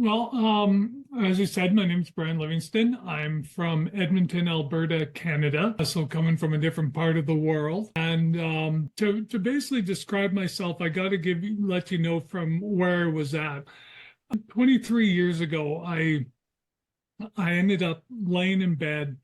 Well, as you said, my name's Brian Livingston. I'm from Edmonton, Alberta, Canada. So coming from a different part of the world. And to basically describe myself, I got to let you know from where I was at. 23 years ago, I ended up laying in bed,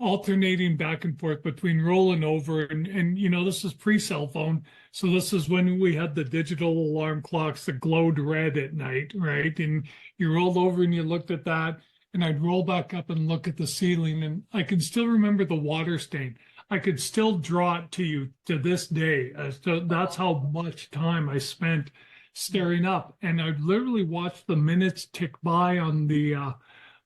alternating back and forth between rolling over and this is pre-cell phone. So this is when we had the digital alarm clocks that glowed red at night, right? And you rolled over and you looked at that, and I'd roll back up and look at the ceiling, and I can still remember the water stain. I could still draw it to you to this day. So that's how much time I spent staring up, and I'd literally watch the minutes tick by on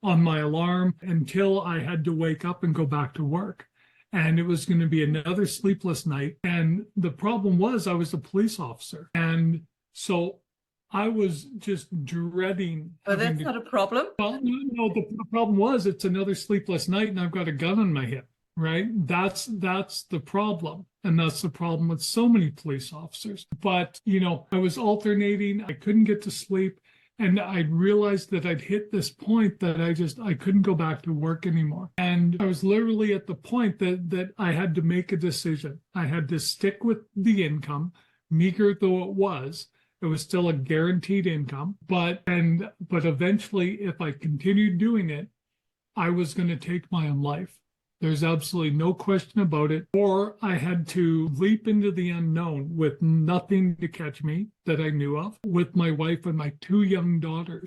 my alarm until I had to wake up and go back to work. And it was going to be another sleepless night. And the problem was I was a police officer. And so I was just dreading. Oh, that's not a problem. Well, no, the problem was it's another sleepless night and I've got a gun on my hip, right? That's the problem. And that's the problem with so many police officers. But, I was alternating. I couldn't get to sleep. And I realized that I'd hit this point that I couldn't go back to work anymore. And I was literally at the point that I had to make a decision. I had to stick with the income, meager though it was still a guaranteed income. But eventually, if I continued doing it, I was going to take my own life. There's absolutely no question about it. Or I had to leap into the unknown with nothing to catch me that I knew of, with my wife and my two young daughters.